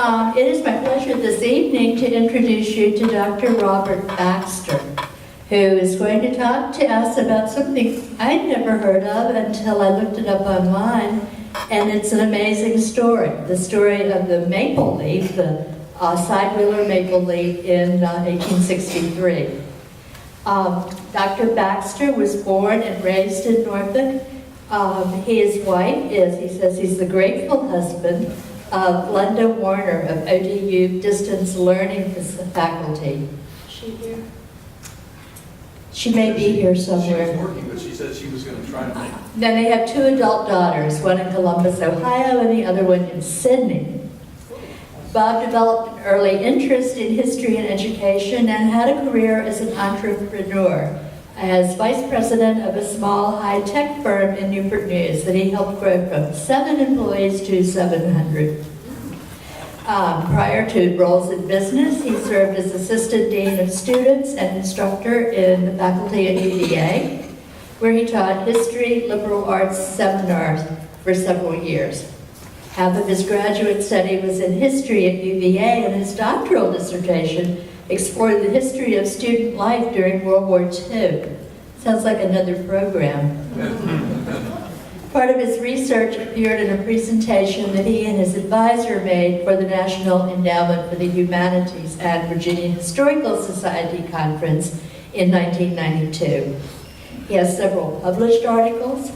It is my pleasure this evening to introduce you to Dr. Robert Baxter, who is going to talk to us about something I'd never heard of until I looked it up online, and it's an amazing story. The story of the maple leaf, the side-wheeler maple leaf in 1863. Dr. Baxter was born and raised in Norfolk. His wife is, he says he's the grateful husband of Glenda Warner of ODU Distance Learning Faculty. Is she here? She may be here somewhere. She was working, but she said she was going to try to make it. Then they have 2 adult daughters, one in Columbus, Ohio, and the other one in Sydney. Bob developed an early interest in history and education and had a career as an entrepreneur, as vice president of a small high-tech firm in Newport News that he helped grow from 7 employees to 700. Prior to roles in business, he served as assistant dean of students and instructor in the faculty at UVA, where he taught history, liberal arts seminars for several years. Half of his graduate study was in history at UVA, and his doctoral dissertation explored the history of student life during World War II. Sounds like another program. Part of his research appeared in a presentation that he and his advisor made for the National Endowment for the Humanities and Virginia Historical Society Conference in 1992. He has several published articles.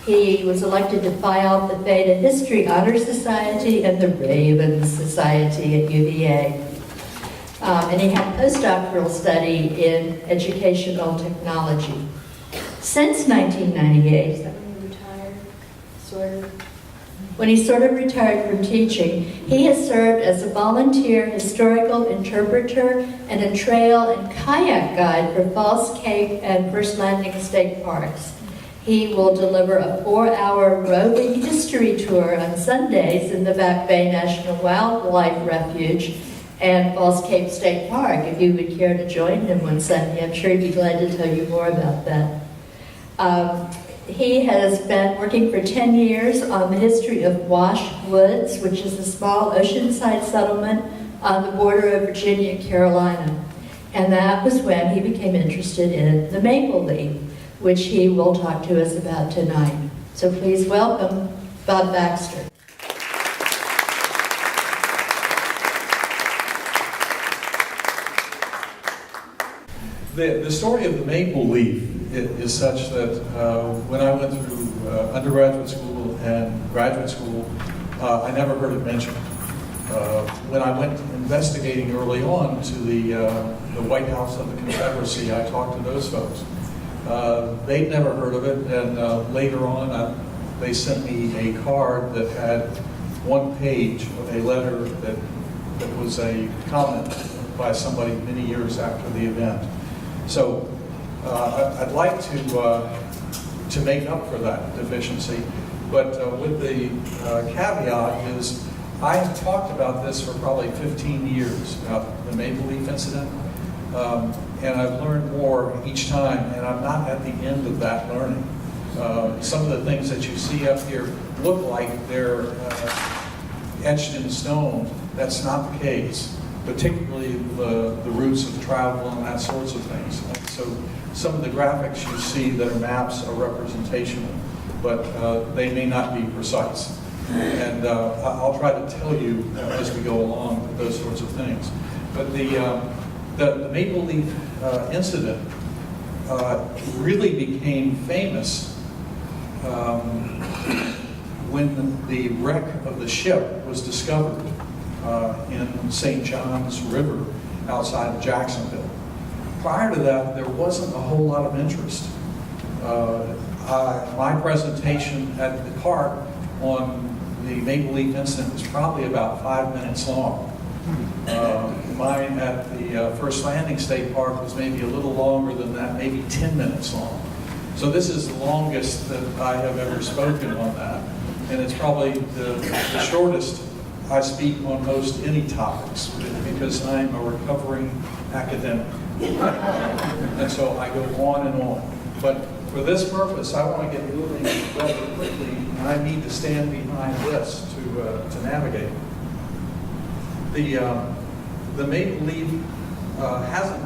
He was elected to Phi Alpha Theta History Honor Society and the Raven Society at UVA. And he had postdoctoral study in educational technology. Since 1998, is that when he retired? Sort of. When he sort of retired from teaching, he has served as a volunteer historical interpreter and a trail and kayak guide for Falls Cape and First Landing State Parks. He will deliver a 4-hour roving history tour on Sundays in the Back Bay National Wildlife Refuge and Falls Cape State Park. If you would care to join him one Sunday, I'm sure he'd be glad to tell you more about that. He has been working for 10 years on the history of Wash Woods, which is a small oceanside settlement on the border of Virginia and Carolina. And that was when he became interested in the maple leaf, which he will talk to us about tonight. So please welcome Bob Baxter. The story of the maple leaf is such that when I went through undergraduate school and graduate school, I never heard it mentioned. When I went investigating early on to the White House of the Confederacy, I talked to those folks. They'd never heard of it, and later on they sent me a card that had 1 page of a letter that was a comment by somebody many years after the event. So I'd like to make up for that deficiency, but with the caveat is I have talked about this for probably 15 years, about the maple leaf incident, and I've learned more each time, and I'm not at the end of that learning. Some of the things that you see up here look like they're etched in stone. That's not the case, particularly the roots of travel and that sorts of things. So some of the graphics you see that are maps are representational, but they may not be precise. And I'll try to tell you as we go along those sorts of things. But the maple leaf incident really became famous when the wreck of the ship was discovered in St. John's River outside of Jacksonville. Prior to that, there wasn't a whole lot of interest. My presentation at the park on the maple leaf incident was probably about 5 minutes long. Mine at the First Landing State Park was maybe a little longer than that, maybe 10 minutes long. So this is the longest that I have ever spoken on that. And it's probably the shortest I speak on most any topics, because I'm a recovering academic. And so I go on and on. But for this purpose, I want to get moving rather quickly, and I need to stand behind this to navigate. The maple leaf hasn't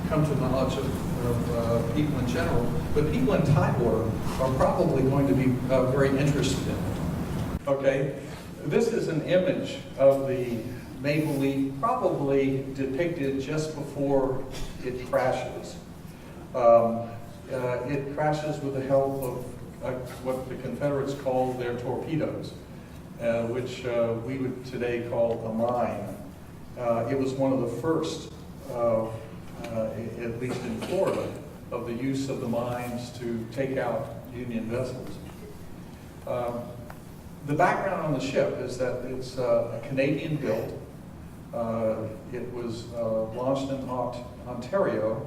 come to the knowledge of people in general, but people in Tidewater are probably going to be very interested in it. Okay, this is an image of the maple leaf, probably depicted just before it crashes. It crashes with the help of what the Confederates called their torpedoes, which we would today call a mine. It was one of the first, at least in Florida, of the use of the mines to take out Union vessels. The background on the ship is that it's a Canadian built. It was launched in Ontario,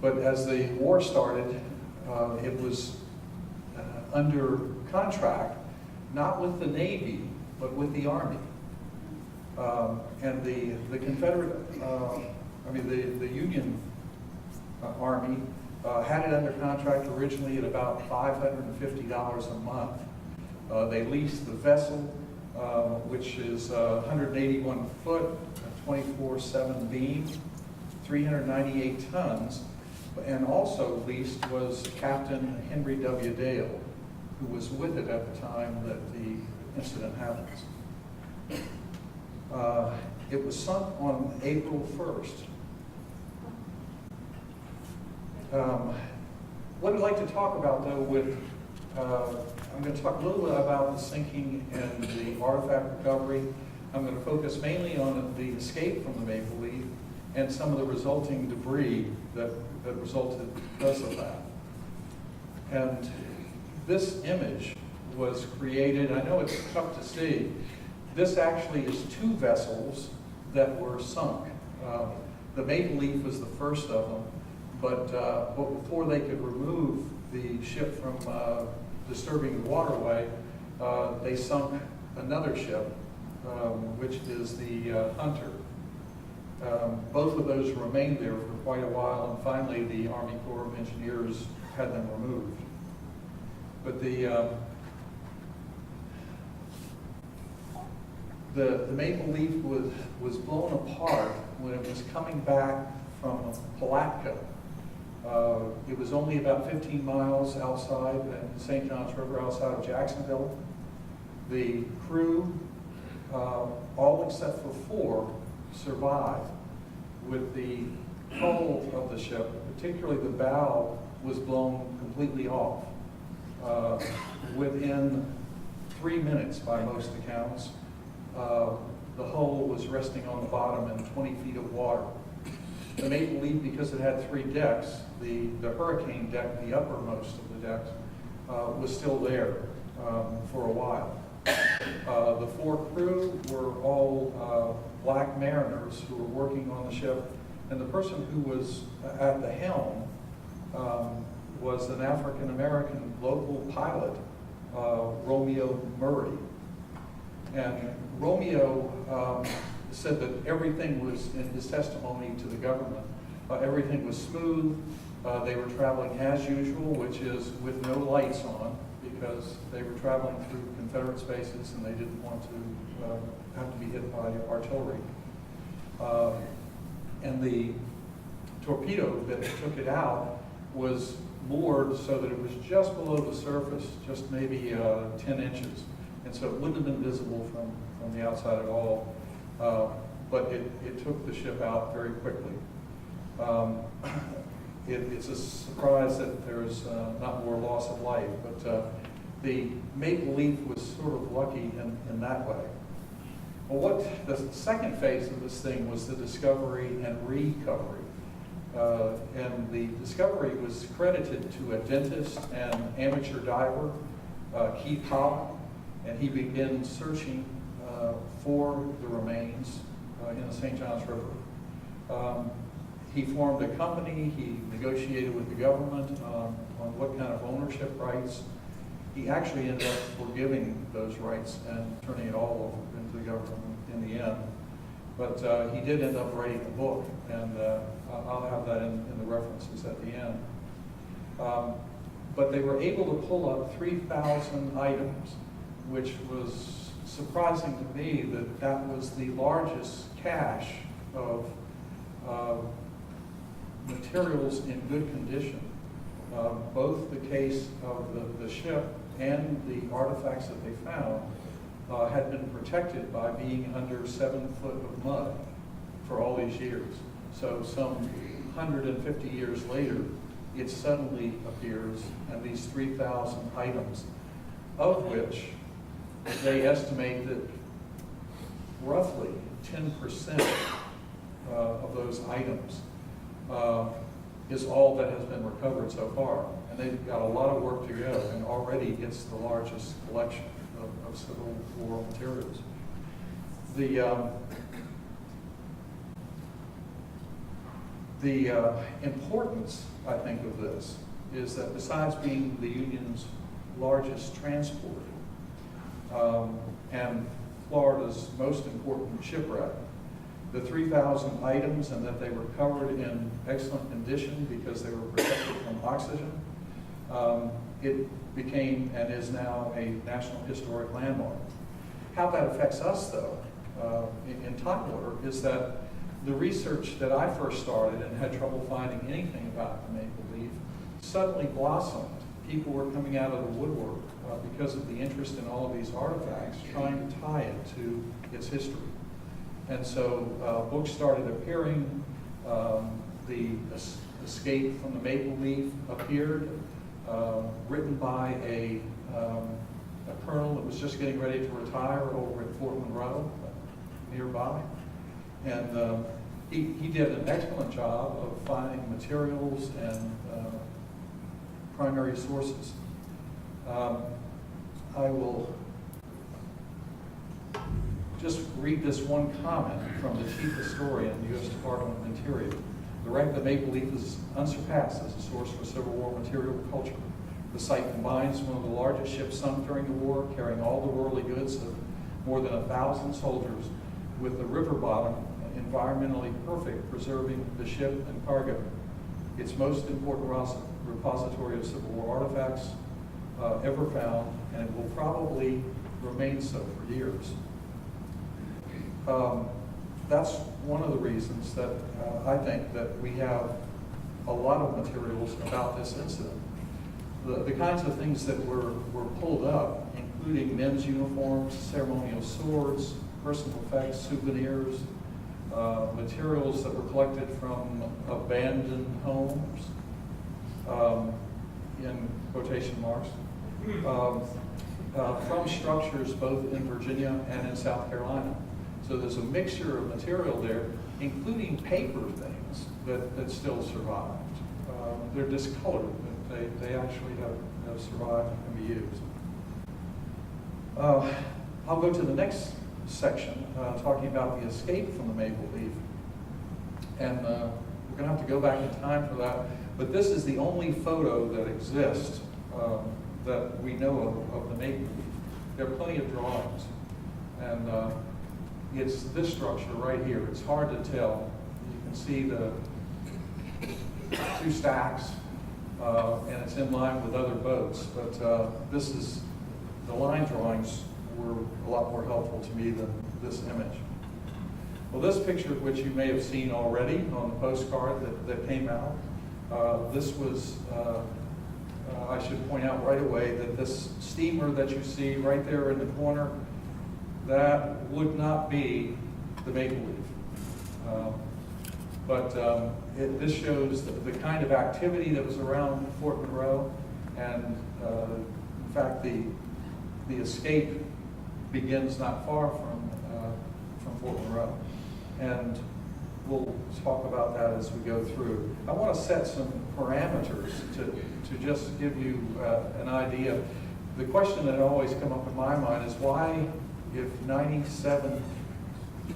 but as the war started, it was under contract, not with the Navy, but with the Army. And the Confederate, the Union Army had it under contract originally at about $550 a month. They leased the vessel, which is 181 foot, 24/7 beam, 398 tons, and also leased was Captain Henry W. Dale, who was with it at the time that the incident happens. It was sunk on April 1st. What I'd like to talk about, though, I'm going to talk a little bit about the sinking and the artifact recovery. I'm going to focus mainly on the escape from the Maple Leaf and some of the resulting debris that resulted because of that. And this image was created, I know it's tough to see, this actually is two vessels that were sunk. The Maple Leaf was the first of them, but before they could remove the ship from disturbing the waterway, they sunk another ship, which is the Hunter. Both of those remained there for quite a while, and finally the Army Corps of Engineers had them removed. But the Maple Leaf was blown apart when it was coming back from Palatka. It was only about 15 miles outside the St. Johns River, outside of Jacksonville. The crew, all except for 4, survived. With the hull of the ship, particularly the bow, was blown completely off. Within 3 minutes, by most accounts, the hull was resting on the bottom in 20 feet of water. The Maple Leaf, because it had 3 decks, the hurricane deck, the uppermost of the decks, was still there for a while. The 4 crew were all black mariners who were working on the ship, and the person who was at the helm was an African-American local pilot, Romeo Murray. And Romeo said that everything was, in his testimony to the government, everything was smooth. They were traveling as usual, which is with no lights on, because they were traveling through Confederate spaces and they didn't want to have to be hit by artillery. And the torpedo that took it out was moored so that it was just below the surface, just maybe 10 inches. And so it wouldn't have been visible from the outside at all. But it took the ship out very quickly. It's a surprise that there's not more loss of life, but the Maple Leaf was sort of lucky in that way. Well, what the second phase of this thing was the discovery and recovery. And the discovery was credited to a dentist and amateur diver, Keith Hobb, and he began searching for the remains in the St. Johns River. He formed a company. He negotiated with the government on what kind of ownership rights. He actually ended up forgiving those rights and turning it all over into the government in the end. But he did end up writing a book, and I'll have that in the references at the end. But they were able to pull up 3,000 items, which was surprising to me that that was the largest cache of materials in good condition. Both the case of the ship and the artifacts that they found had been protected by being under 7 foot of mud for all these years. So some 150 years later, it suddenly appears, and these 3,000 items, of which they estimate that roughly 10% of those items is all that has been recovered so far. And they've got a lot of work to go, and already it's the largest collection of Civil War materials. The importance, I think, of this is that besides being the Union's largest transport and Florida's most important shipwreck, the 3,000 items, and that they were covered in excellent condition because they were protected from oxygen, it became and is now a National Historic Landmark. How that affects us, though, in Tidewater, is that the research that I first started and had trouble finding anything about the maple leaf suddenly blossomed. People were coming out of the woodwork because of the interest in all of these artifacts, trying to tie it to its history. And so books started appearing. The Escape from the Maple Leaf appeared, written by a colonel that was just getting ready to retire over at Fort Monroe, nearby. And he did an excellent job of finding materials and primary sources. I will just read this one comment from the chief historian, the U.S. Department of Interior. The wreck of the Maple Leaf is unsurpassed as a source for Civil War material culture. The site combines one of the largest ships sunk during the war, carrying all the worldly goods of more than 1,000 soldiers, with the river bottom environmentally perfect, preserving the ship and cargo. Its most important repository of Civil War artifacts ever found, and it will probably remain so for years. That's one of the reasons that I think that we have a lot of materials about this incident. The kinds of things that were pulled up, including men's uniforms, ceremonial swords, personal effects, souvenirs, materials that were collected from abandoned homes, in quotation marks, from structures both in Virginia and in South Carolina. So there's a mixture of material there, including paper things that still survived. They're discolored, but they actually have survived and can be used. I'll go to the next section, talking about the escape from the Maple Leaf. And we're going to have to go back in time for that. But this is the only photo that exists that we know of the Maple Leaf. There are plenty of drawings. And it's this structure right here. It's hard to tell. You can see the 2 stacks, and it's in line with other boats. But the line drawings were a lot more helpful to me than this image. Well, this picture, which you may have seen already on the postcard that came out, this was, I should point out right away that this steamer that you see right there in the corner, that would not be the Maple Leaf. This shows the kind of activity that was around Fort Monroe, and in fact, the escape begins not far from Fort Monroe. And we'll talk about that as we go through. I want to set some parameters to just give you an idea. The question that always comes up in my mind is why, if 97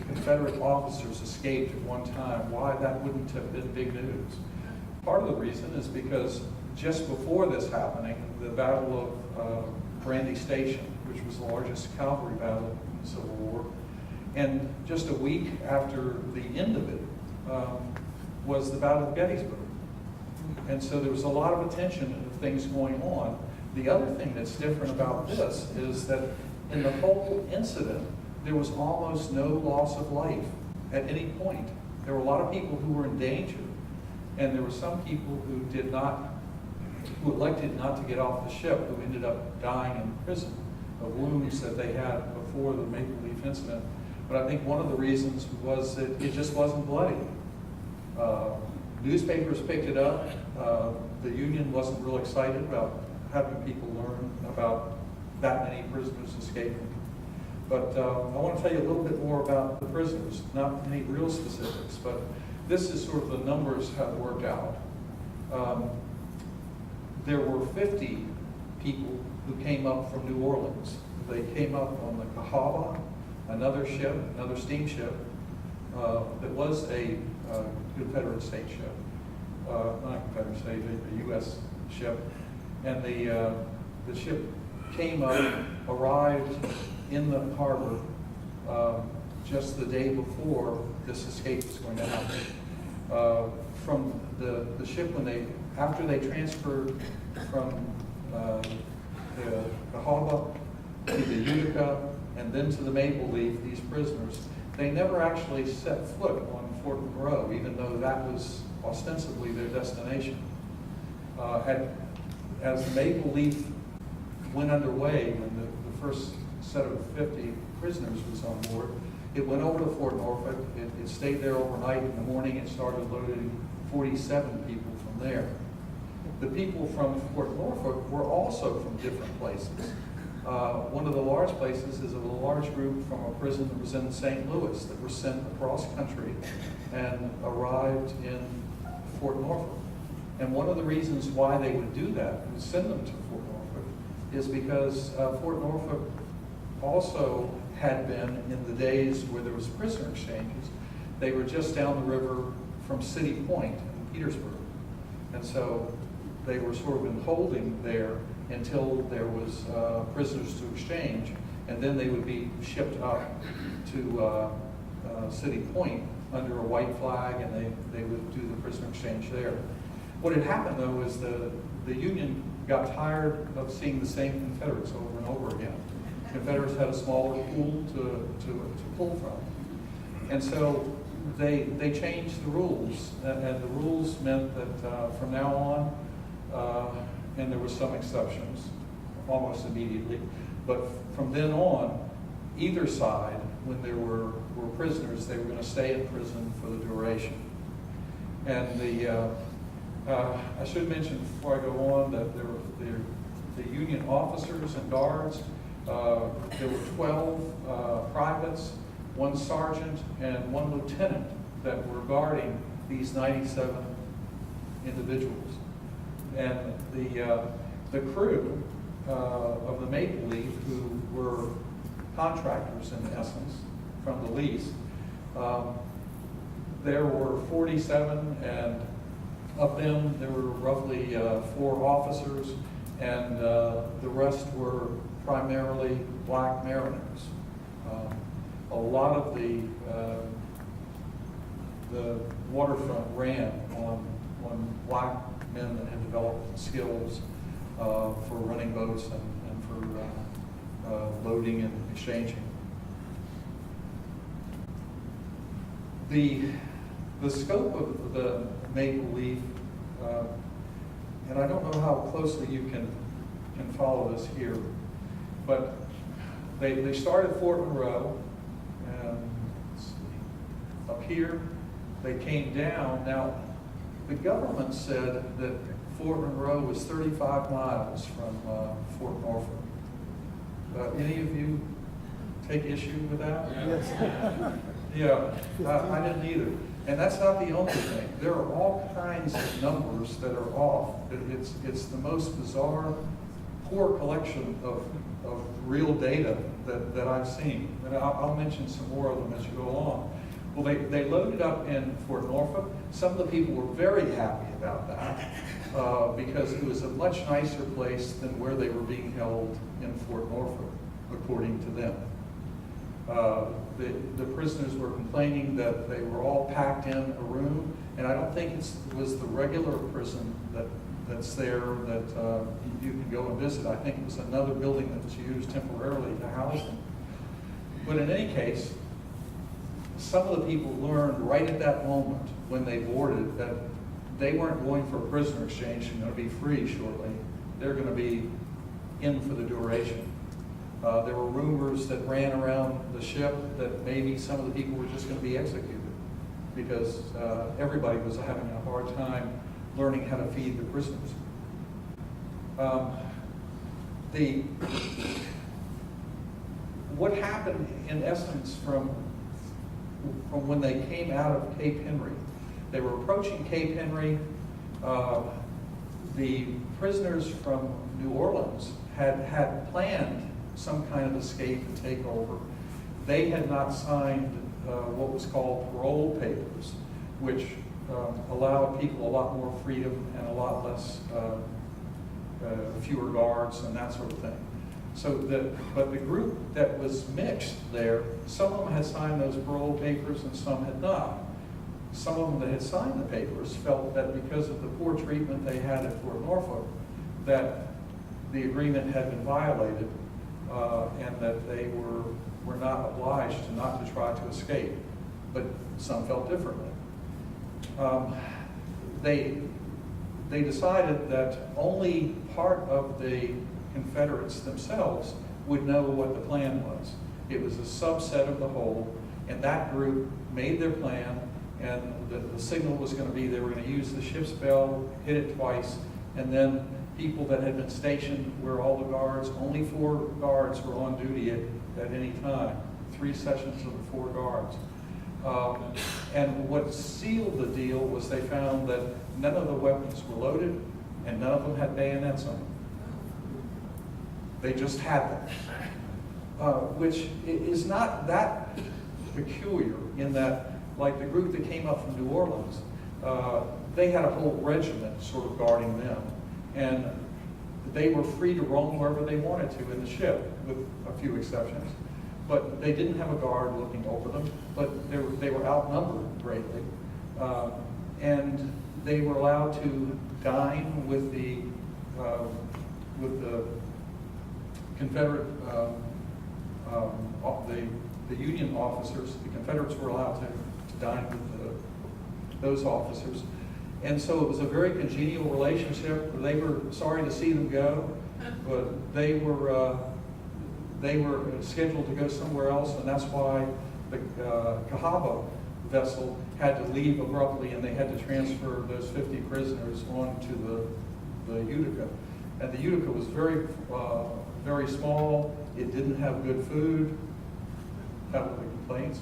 Confederate officers escaped at one time, why that wouldn't have been big news. Part of the reason is because just before this happening, the Battle of Brandy Station, which was the largest cavalry battle in the Civil War, and just a week after the end of it was the Battle of Gettysburg. And so there was a lot of attention to things going on. The other thing that's different about this is that in the whole incident, there was almost no loss of life at any point. There were a lot of people who were in danger, and there were some people who who elected not to get off the ship, who ended up dying in prison of wounds that they had before the Maple Leaf incident. But I think one of the reasons was that it just wasn't bloody. Newspapers picked it up. The Union wasn't real excited about having people learn about that many prisoners escaping. But I want to tell you a little bit more about the prisoners, not any real specifics, but this is sort of the numbers have worked out. There were 50 people who came up from New Orleans. They came up on the Cahaba, another steamship that was a Confederate state ship, not Confederate state, a U.S. ship, and the ship came up, arrived in the harbor just the day before this escape was going to happen. From the ship, after they transferred from the Cahaba to the Utica and then to the Maple Leaf, these prisoners, they never actually set foot on Fort Monroe, even though that was ostensibly their destination. As the Maple Leaf went underway, when the first set of 50 prisoners was on board, it went over to Fort Norfolk. It stayed there overnight. In the morning, it started loading 47 people from there. The people from Fort Norfolk were also from different places. One of the large places is a large group from a prison that was in St. Louis that were sent across country and arrived in Fort Norfolk. And one of the reasons why they would do that, and send them to Fort Norfolk, is because Fort Norfolk also had been, in the days where there was prisoner exchanges, they were just down the river from City Point in Petersburg. And so they were sort of in holding there until there was prisoners to exchange, and then they would be shipped up to City Point under a white flag, and they would do the prisoner exchange there. What had happened, though, is the Union got tired of seeing the same Confederates over and over again. Confederates had a smaller pool to pull from. And so they changed the rules, and the rules meant that from now on, and there were some exceptions almost immediately, but from then on, either side, when there were prisoners, they were going to stay in prison for the duration. And I should mention before I go on that the Union officers and guards, there were 12 privates, 1 sergeant, and 1 lieutenant that were guarding these 97 individuals. And the crew of the Maple Leaf, who were contractors in essence from the lease, there were 47, and of them there were roughly 4 officers, and the rest were primarily black mariners. A lot of the waterfront ran on black men that had developed skills for running boats and for loading and exchanging. The scope of the Maple Leaf, and I don't know how closely you can follow this here, but they started Fort Monroe, and let's see, up here, they came down. Now, the government said that Fort Monroe was 35 miles from Fort Norfolk. Any of you take issue with that? Yes. Yeah, I didn't either. And that's not the only thing. There are all kinds of numbers that are off. It's the most bizarre, poor collection of real data that I've seen. And I'll mention some more of them as you go along. Well, they loaded up in Fort Norfolk. Some of the people were very happy about that because it was a much nicer place than where they were being held in Fort Norfolk, according to them. The prisoners were complaining that they were all packed in a room, and I don't think it was the regular prison that that's there that you can go and visit. I think it was another building that was used temporarily to house them. But in any case, some of the people learned right at that moment when they boarded that they weren't going for a prisoner exchange and going to be free shortly. They're going to be in for the duration. There were rumors that ran around the ship that maybe some of the people were just going to be executed because everybody was having a hard time learning how to feed the prisoners. What happened in essence from when they came out of Cape Henry, they were approaching Cape Henry. The prisoners from New Orleans had planned some kind of escape and takeover. They had not signed what was called parole papers, which allowed people a lot more freedom and a lot less, fewer guards and that sort of thing. But the group that was mixed there, some of them had signed those parole papers and some had not. Some of them that had signed the papers felt that because of the poor treatment they had at Fort Norfolk, that the agreement had been violated and that they were not obliged not to try to escape. But some felt differently. They decided that only part of the Confederates themselves would know what the plan was. It was a subset of the whole, and that group made their plan, and the signal was going to be they were going to use the ship's bell, hit it twice, and then people that had been stationed where all the guards, only 4 guards were on duty at any time, 3 sessions of the 4 guards. And what sealed the deal was they found that none of the weapons were loaded and none of them had bayonets on them. They just had them, which is not that peculiar in that, like the group that came up from New Orleans, they had a whole regiment sort of guarding them, and they were free to roam wherever they wanted to in the ship, with a few exceptions. But they didn't have a guard looking over them, but they were outnumbered greatly. And they were allowed to dine with the Confederate, the Union officers. The Confederates were allowed to dine with those officers. And so it was a very congenial relationship. They were sorry to see them go, but they were scheduled to go somewhere else, and that's why the Cahaba vessel had to leave abruptly, and they had to transfer those 50 prisoners onto the Utica. And the Utica was very, very small. It didn't have good food. That were the complaints.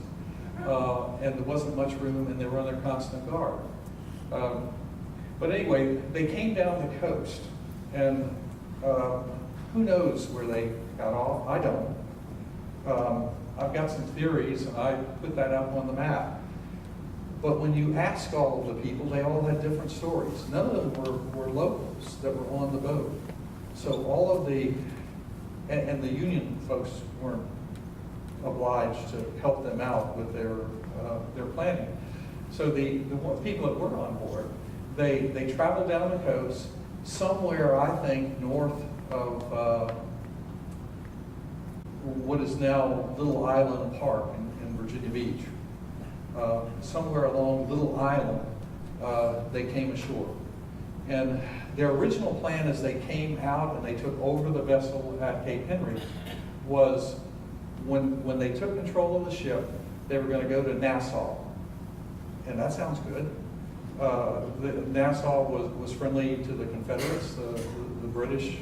And there wasn't much room, and they were under constant guard. But anyway, they came down the coast, and who knows where they got off? I don't. I've got some theories, and I put that up on the map. But when you ask all of the people, they all had different stories. None of them were locals that were on the boat. So all of the Union folks weren't obliged to help them out with their planning. So the people that were on board, they traveled down the coast, somewhere I think north of what is now Little Island Park in Virginia Beach. Somewhere along Little Island, they came ashore. And their original plan as they came out and they took over the vessel at Cape Henry was when they took control of the ship, they were going to go to Nassau. And that sounds good. Nassau was friendly to the Confederates. The British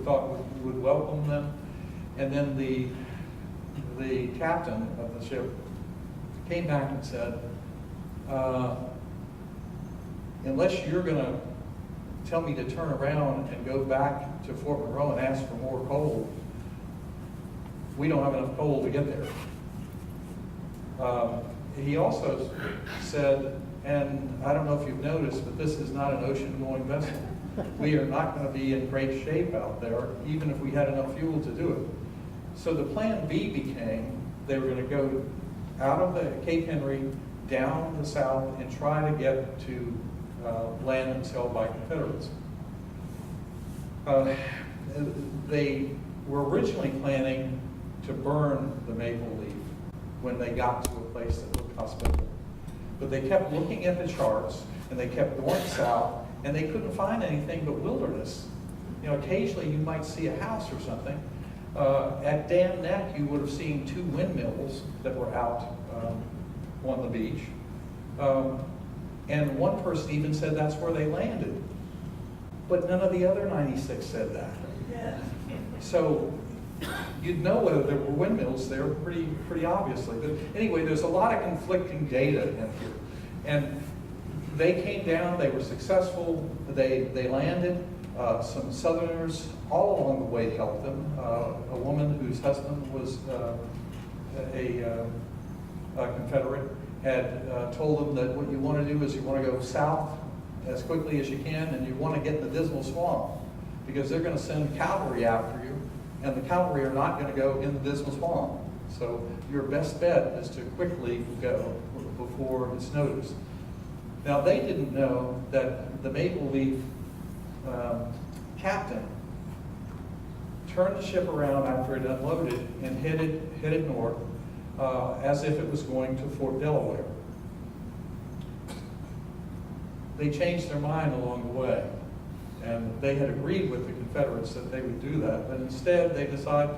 thought would welcome them. And then the captain of the ship came back and said, unless you're going to tell me to turn around and go back to Fort Monroe and ask for more coal, we don't have enough coal to get there. He also said, and I don't know if you've noticed, but this is not an ocean-going vessel. We are not going to be in great shape out there, even if we had enough fuel to do it. So the plan B became they were going to go out of the Cape Henry, down the south, and try to get to land that was held by Confederates. They were originally planning to burn the maple leaf when they got to a place that looked hospitable. But they kept looking at the charts, and they kept going south, and they couldn't find anything but wilderness. You know, occasionally you might see a house or something. At Dam Neck, you would have seen 2 windmills that were out on the beach. And one person even said that's where they landed. But none of the other 96 said that. So you'd know whether there were windmills there pretty obviously. But anyway, there's a lot of conflicting data in here. And they came down, they were successful, they landed. Some Southerners all along the way helped them. A woman whose husband was a Confederate had told them that what you want to do is you want to go south as quickly as you can, and you want to get in the Dismal Swamp, because they're going to send cavalry after you, and the cavalry are not going to go in the Dismal Swamp. So your best bet is to quickly go before it's noticed. Now, they didn't know that the Maple Leaf captain turned the ship around after it unloaded and headed north as if it was going to Fort Delaware. They changed their mind along the way, and they had agreed with the Confederates that they would do that, but instead they decided,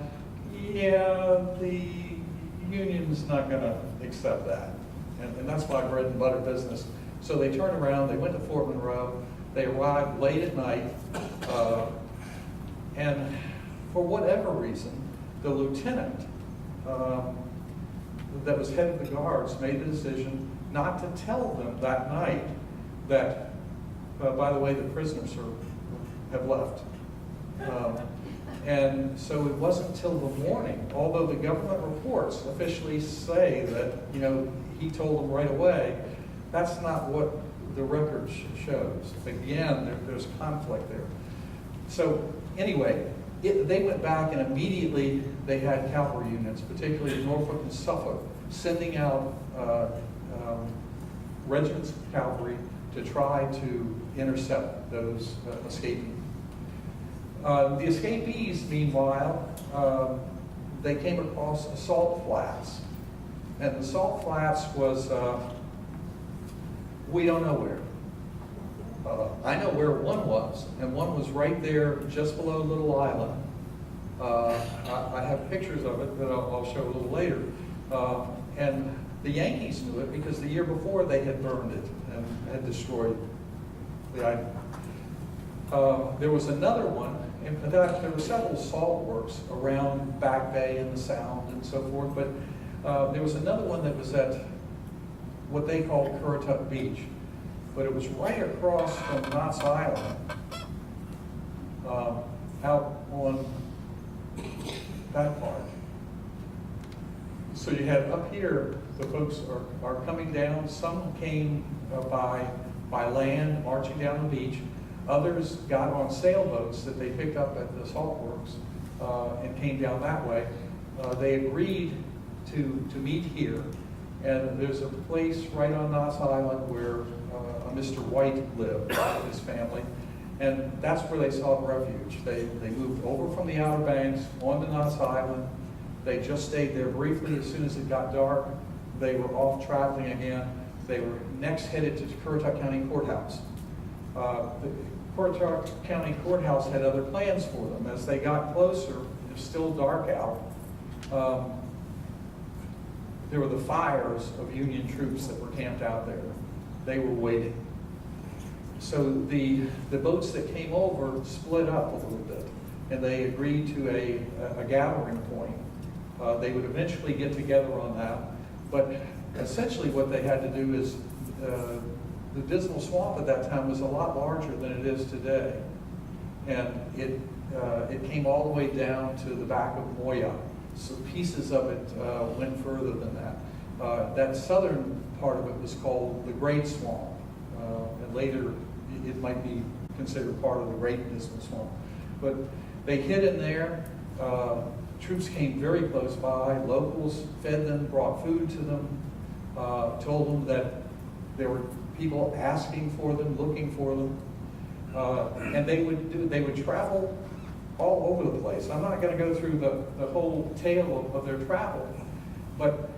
yeah, the Union's not going to accept that, and that's my bread and butter business. So they turned around, they went to Fort Monroe, they arrived late at night, and for whatever reason, the lieutenant that was head of the guards made the decision not to tell them that night that, by the way, the prisoners have left. And so it wasn't till the morning, although the government reports officially say that, you know, he told them right away. That's not what the record shows. Again, there's conflict there. So anyway, they went back, and immediately they had cavalry units, particularly Norfolk and Suffolk, sending out regiments of cavalry to try to intercept those escaping. The escapees, meanwhile, they came across the Salt Flats. And the Salt Flats was, we don't know where. I know where one was, and one was right there just below Little Island. I have pictures of it that I'll show a little later. And the Yankees knew it because the year before they had burned it and had destroyed the island. There was another one. In fact, there were several salt works around Back Bay and the Sound and so forth, but there was another one that was at what they called Currituck Beach, but it was right across from Knott's Island, out on that part. So you had up here, the folks are coming down. Some came by land, marching down the beach. Others got on sailboats that they picked up at the salt works and came down that way. They agreed to meet here, and there's a place right on Knott's Island where a Mr. White lived with his family, and that's where they sought refuge. They moved over from the Outer Banks onto Knott's Island. They just stayed there briefly. As soon as it got dark, they were off traveling again. They were next headed to Currituck County Courthouse. The Currituck County Courthouse had other plans for them. As they got closer, it was still dark out. There were the fires of Union troops that were camped out there. They were waiting. So the boats that came over split up a little bit, and they agreed to a gathering point. They would eventually get together on that, but essentially what they had to do is the Dismal Swamp at that time was a lot larger than it is today, and it came all the way down to the back of Moya. So pieces of it went further than that. That southern part of it was called the Great Swamp, and later it might be considered part of the Great Dismal Swamp. But they hid in there. Troops came very close by. Locals fed them, brought food to them, told them that there were people asking for them, looking for them. And they would travel all over the place. I'm not going to go through the whole tale of their travel, but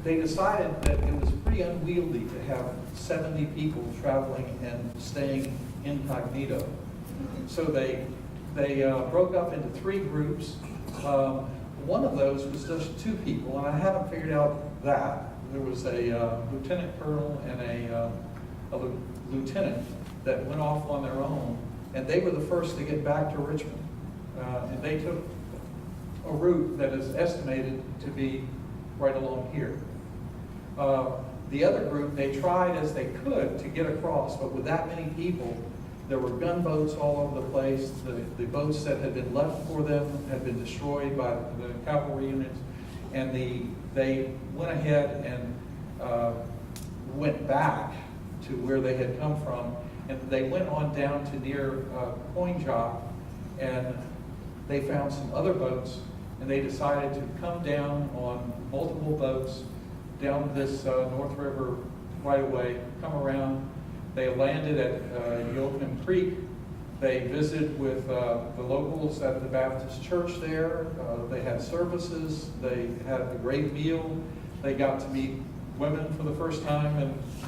they decided that it was pretty unwieldy to have 70 people traveling and staying incognito. So they broke up into 3 groups. One of those was just 2 people, and I haven't figured out that. There was a lieutenant colonel and a lieutenant that went off on their own, and they were the first to get back to Richmond. And they took a route that is estimated to be right along here. The other group, they tried as they could to get across, but with that many people, there were gunboats all over the place. The boats that had been left for them had been destroyed by the cavalry units, and they went ahead and went back to where they had come from, and they went on down to near Coin Jock, and they found some other boats, and they decided to come down on multiple boats down this North River right away, come around. They landed at Yoakum Creek. They visited with the locals at the Baptist church there. They had services. They had a great meal. They got to meet women for the first time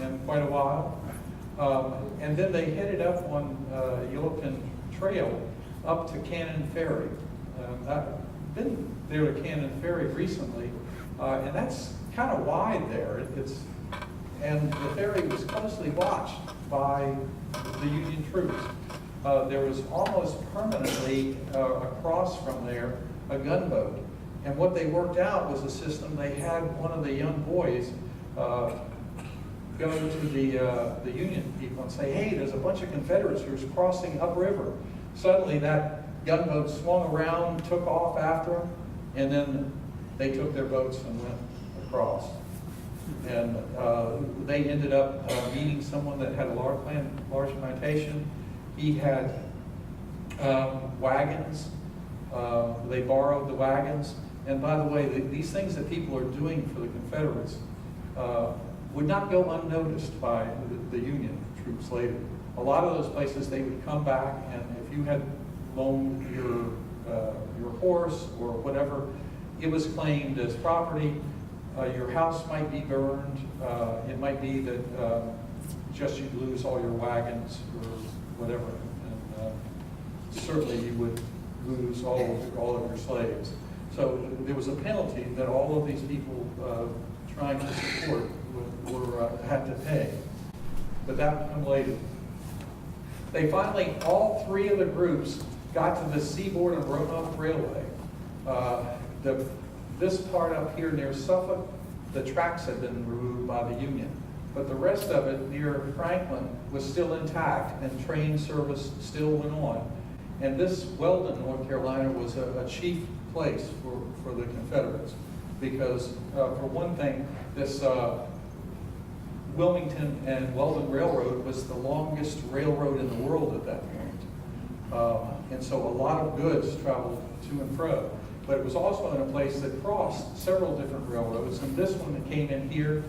in quite a while. And then they headed up on Yoakum Trail up to Cannon Ferry. I've been there to Cannon Ferry recently, and that's kind of wide there. And the ferry was closely watched by the Union troops. There was almost permanently across from there a gunboat. And what they worked out was a system. They had one of the young boys go to the Union people and say, hey, there's a bunch of Confederates who's crossing upriver. Suddenly that gunboat swung around, took off after them, and then they took their boats and went across. And they ended up meeting someone that had a large plantation. He had wagons. They borrowed the wagons. And by the way, these things that people are doing for the Confederates would not go unnoticed by the Union troops later. A lot of those places, they would come back, and if you had loaned your horse or whatever, it was claimed as property. Your house might be burned. It might be that just you'd lose all your wagons or whatever. And certainly you would lose all of your slaves. So there was a penalty that all of these people trying to support had to pay. But that would come later. They finally, all 3 of the groups got to the Seaboard and Roanoke Railway. This part up here near Suffolk, the tracks had been removed by the Union. But the rest of it near Franklin was still intact, and train service still went on. And this Weldon, North Carolina, was a chief place for the Confederates, because for one thing, this Wilmington and Weldon Railroad was the longest railroad in the world at that point. And so a lot of goods traveled to and fro. But it was also in a place that crossed several different railroads. And this one that came in here,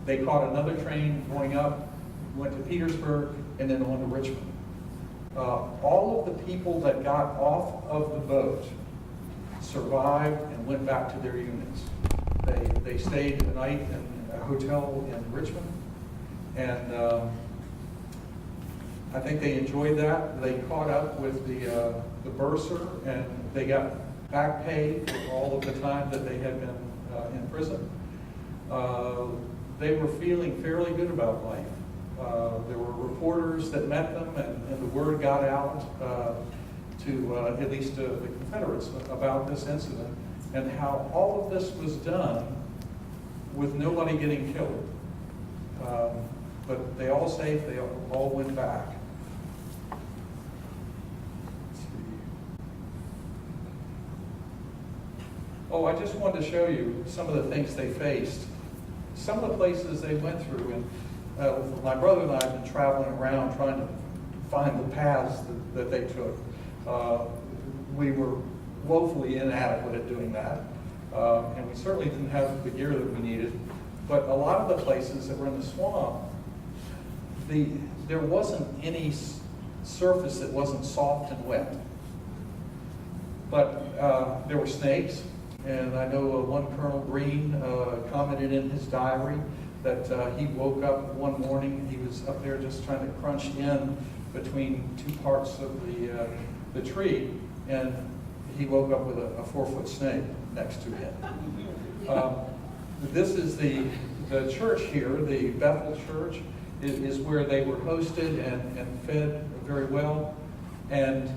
they caught another train going up, went to Petersburg, and then on to Richmond. All of the people that got off of the boat survived and went back to their units. They stayed the night in a hotel in Richmond, and I think they enjoyed that. They caught up with the bursar, and they got back pay for all of the time that they had been in prison. They were feeling fairly good about life. There were reporters that met them, and the word got out to at least the Confederates about this incident, and how all of this was done with nobody getting killed. But they all safe, they all went back. Let's see. Oh, I just wanted to show you some of the things they faced. Some of the places they went through, and my brother and I have been traveling around trying to find the paths that they took. We were woefully inadequate at doing that, and we certainly didn't have the gear that we needed. But a lot of the places that were in the swamp, there wasn't any surface that wasn't soft and wet. But there were snakes, and I know one Colonel Green commented in his diary that he woke up one morning, he was up there just trying to crunch in between two parts of the tree, and he woke up with a 4-foot snake next to him. This is the church here, the Bethel Church, is where they were hosted and fed very well. And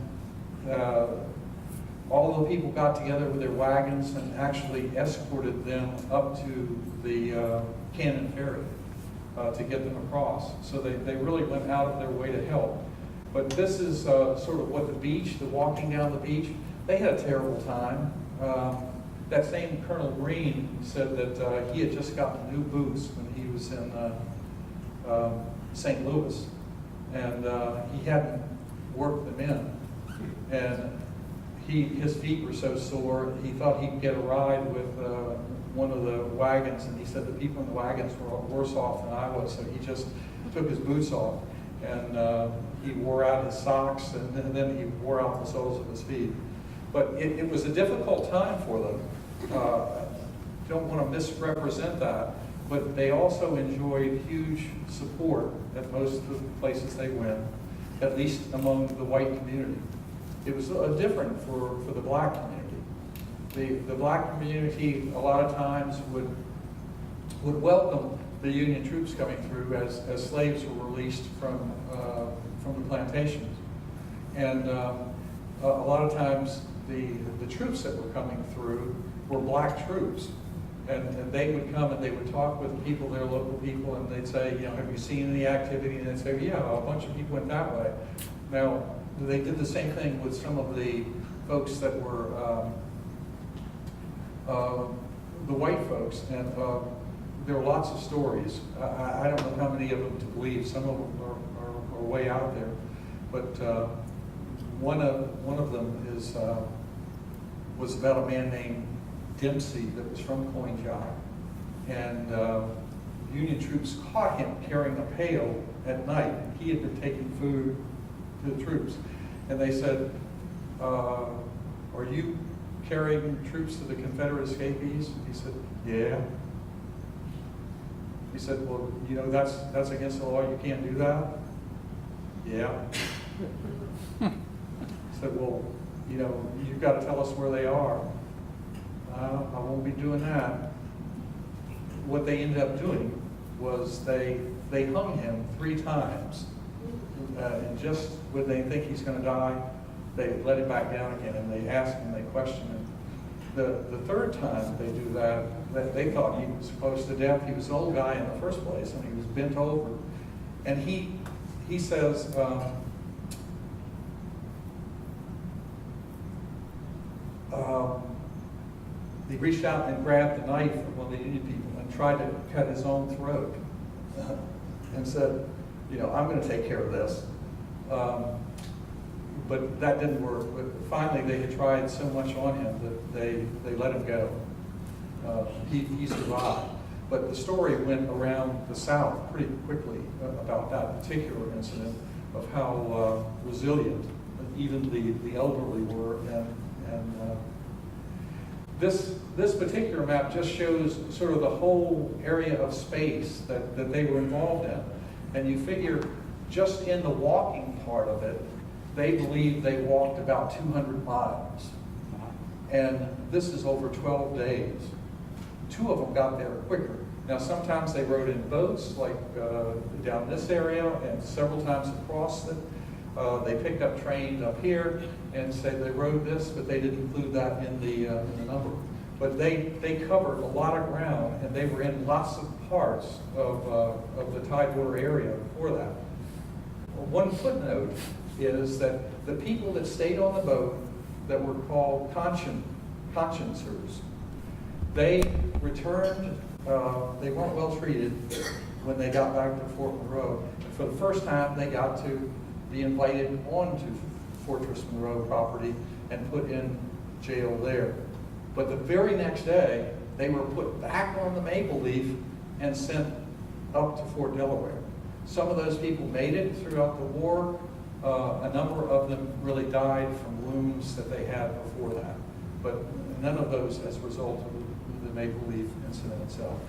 all the people got together with their wagons and actually escorted them up to the Cannon Ferry to get them across. So they really went out of their way to help. But this is sort of what the walking down the beach, they had a terrible time. That same Colonel Green said that he had just gotten new boots when he was in St. Louis, and he hadn't worked them in. And his feet were so sore, he thought he'd get a ride with one of the wagons, and he said the people in the wagons were worse off than I was, so he just took his boots off, and he wore out his socks, and then he wore out the soles of his feet. But it was a difficult time for them. Don't want to misrepresent that, but they also enjoyed huge support at most of the places they went, at least among the white community. It was different for the black community. The black community a lot of times would welcome the Union troops coming through as slaves were released from the plantations. And a lot of times the troops that were coming through were black troops. And they would come and they would talk with people, their local people, and they'd say, have you seen any activity? And they'd say, yeah, a bunch of people went that way. Now, they did the same thing with some of the folks that were the white folks, and there were lots of stories. I don't know how many of them to believe. Some of them are way out there, but one of them was about a man named Dempsey that was from Coinjock, and Union troops caught him carrying a pail at night. He had been taking food to the troops, and they said, "Are you carrying troops to the Confederate escapees?" He said, "Yeah." He said, "Well, that's against the law. You can't do that." "Yeah." He said, "Well, you've got to tell us where they are." "I won't be doing that." What they ended up doing was they hung him 3 times. And just when they think he's going to die, they let him back down again, and they ask him, they question him. The third time they do that, they thought he was close to death. He was an old guy in the first place, and he was bent over. And he says, he reached out and grabbed the knife from one of the Union people and tried to cut his own throat and said, I'm going to take care of this. But that didn't work. But finally, they had tried so much on him that they let him go. He survived. But the story went around the South pretty quickly about that particular incident of how resilient even the elderly were. And this particular map just shows sort of the whole area of space that they were involved in. And you figure just in the walking part of it, they believe they walked about 200 miles. And this is over 12 days. 2 of them got there quicker. Now, sometimes they rode in boats, like down this area, and several times across it. They picked up trains up here and said they rode this, but they didn't include that in the number. But they covered a lot of ground, and they were in lots of parts of the Tidewater area for that. One footnote is that the people that stayed on the boat that were called consciencers, they returned, they weren't well treated when they got back to Fort Monroe. For the first time, they got to be invited onto Fortress Monroe property and put in jail there. But the very next day, they were put back on the Maple Leaf and sent up to Fort Delaware. Some of those people made it throughout the war. A number of them really died from wounds that they had before that, but none of those as a result of the Maple Leaf incident itself.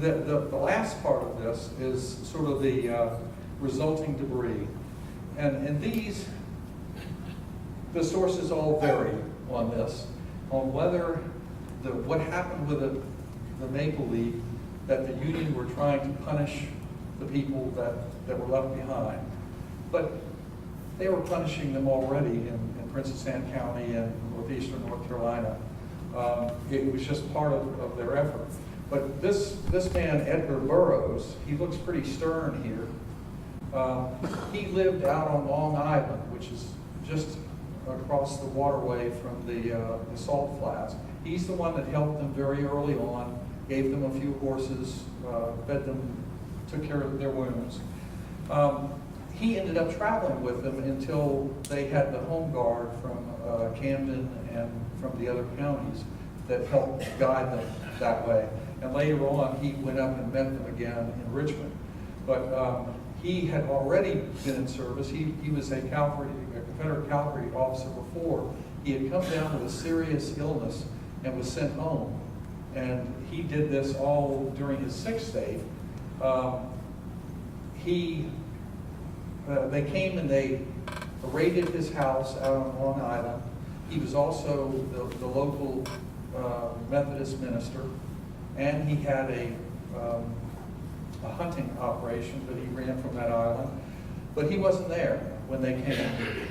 The last part of this is sort of the resulting debris. And these, the sources all vary on this, on whether what happened with the Maple Leaf, that the Union were trying to punish the people that were left behind. But they were punishing them already in Princess Anne County and northeastern North Carolina. It was just part of their effort. But this man, Edgar Burroughs, he looks pretty stern here. He lived out on Long Island, which is just across the waterway from the salt flats. He's the one that helped them very early on, gave them a few horses, fed them, took care of their wounds. He ended up traveling with them until they had the home guard from Camden and from the other counties that helped guide them that way. And later on, he went up and met them again in Richmond. But he had already been in service. He was a Confederate cavalry officer before. He had come down with a serious illness and was sent home. And he did this all during his sick state. They came and they raided his house out on Long Island. He was also the local Methodist minister, and he had a hunting operation that he ran from that island. But he wasn't there when they came.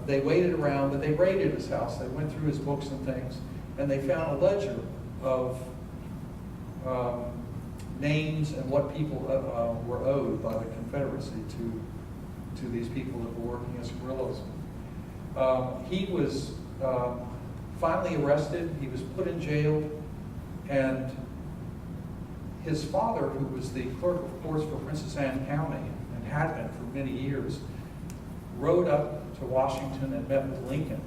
They waited around, but they raided his house. They went through his books and things, and they found a ledger of names and what people were owed by the Confederacy to these people that were working as guerrillas. He was finally arrested. He was put in jail, and his father, who was the clerk of courts for Princess Anne County and had been for many years, rode up to Washington and met with Lincoln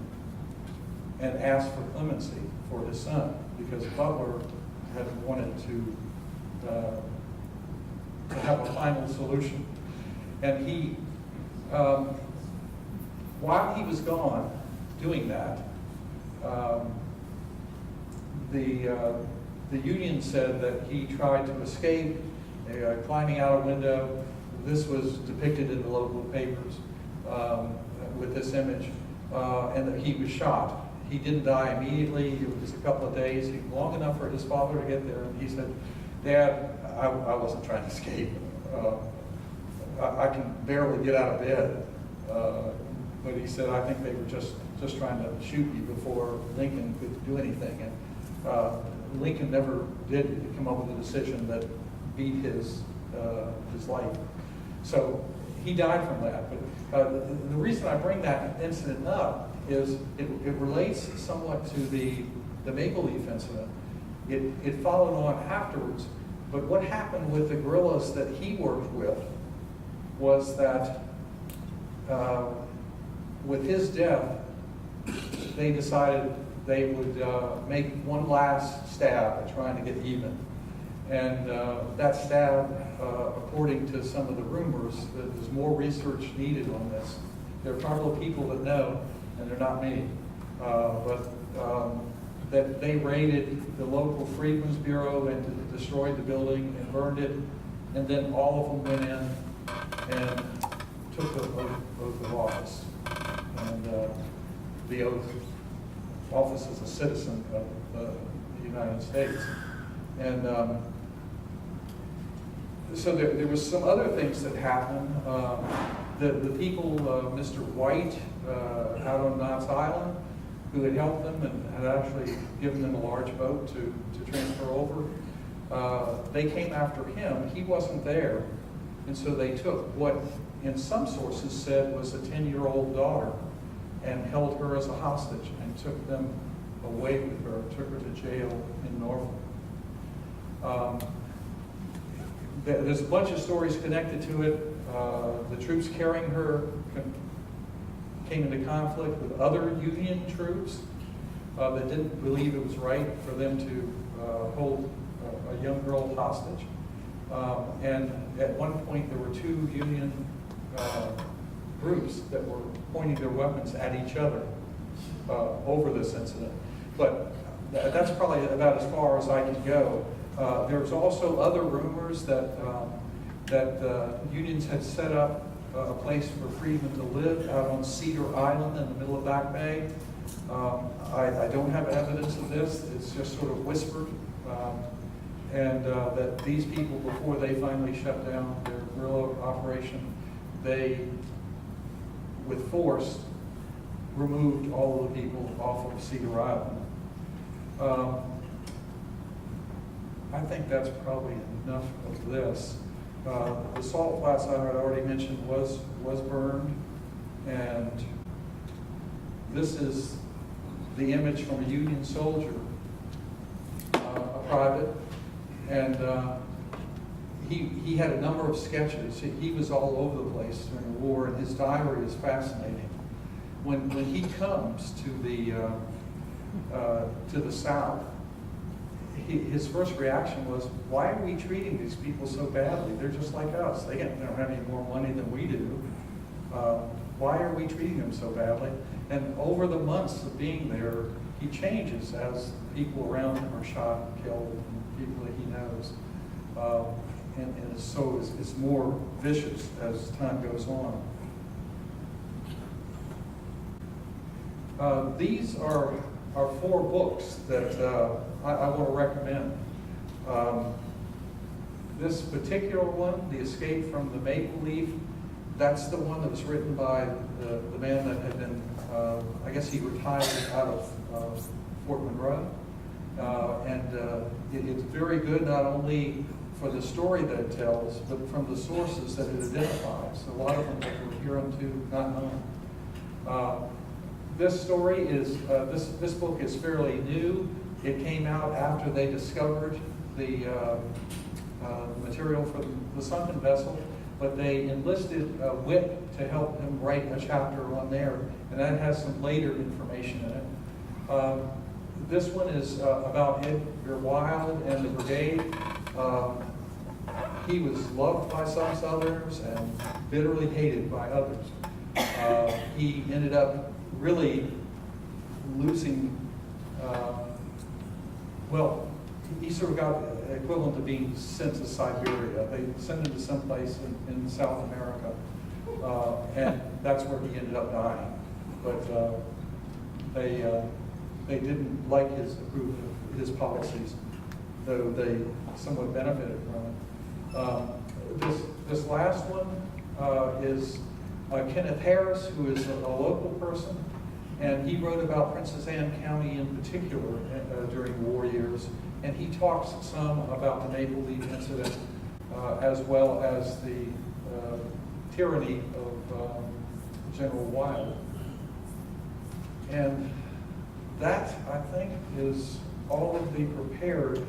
and asked for clemency for his son, because Butler had wanted to have a final solution. And he, while he was gone doing that, the Union said that he tried to escape, climbing out a window. This was depicted in the local papers with this image, and that he was shot. He didn't die immediately. It was a couple of days, long enough for his father to get there. And he said, "Dad, I wasn't trying to escape. I can barely get out of bed." But he said, "I think they were just trying to shoot you before Lincoln could do anything." And Lincoln never did come up with a decision that beat his life. So he died from that. But the reason I bring that incident up is it relates somewhat to the Maple Leaf incident. It followed on afterwards. But what happened with the guerrillas that he worked with was that with his death, they decided they would make one last stab at trying to get even. And that stab, according to some of the rumors, there's more research needed on this. There are a couple of people that know, and they're not me. That they raided the local Freedmen's Bureau and destroyed the building and burned it, and then all of them went in and took the oath of office. And the oath office as a citizen of the United States. And so there was some other things that happened. The people, Mr. White out on Knott's Island, who had helped them and had actually given them a large boat to transfer over, they came after him. He wasn't there. And so they took what in some sources said was a 10-year-old daughter and held her as a hostage and took them away with her, took her to jail in Norfolk. There's a bunch of stories connected to it. The troops carrying her came into conflict with other Union troops. that didn't believe it was right for them to hold a young girl hostage. And at one point there were two Union groups that were pointing their weapons at each other over this incident. But that's probably about as far as I can go. There's also other rumors that Unions had set up a place for freedmen to live out on Cedar Island in the middle of Back Bay. I don't have evidence of this. It's just sort of whispered. And that these people, before they finally shut down their guerrilla operation, they, with force, removed all of the people off of Cedar Island. I think that's probably enough of this. The salt flats I had already mentioned was burned, and this is the image from a Union soldier, a private, and he had a number of sketches. He was all over the place during the war, and his diary is fascinating. When he comes to the South, his first reaction was, why are we treating these people so badly? They're just like us. They don't have any more money than we do. Why are we treating them so badly? And over the months of being there, he changes as people around him are shot and killed, and people that he knows. And so it's more vicious as time goes on. These are 4 books that I want to recommend. This particular one, The Escape from the Maple Leaf, that's the one that was written by the man that had been, I guess he retired out of Fort Monroe. It's very good not only for the story that it tells, but from the sources that it identifies. A lot of them that we're hereunto not known. This story is, this book is fairly new. It came out after they discovered the material for the sunken vessel, but they enlisted Whip to help him write a chapter on there, and that has some later information in it. This one is about Edgar Wild and the brigade. He was loved by some Southerners and bitterly hated by others. He ended up really losing, he sort of got equivalent to being sent to Siberia. They sent him to someplace in South America, and that's where he ended up dying. But they didn't like approve of his policies, though they somewhat benefited from it. This last one is Kenneth Harris, who is a local person, and he wrote about Princess Anne County in particular during war years, and he talks some about the Maple Leaf incident as well as the tyranny of General Wild. And that, I think, is all of the prepared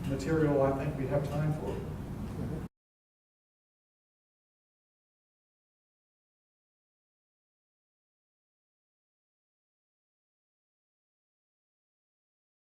material I think we have time for.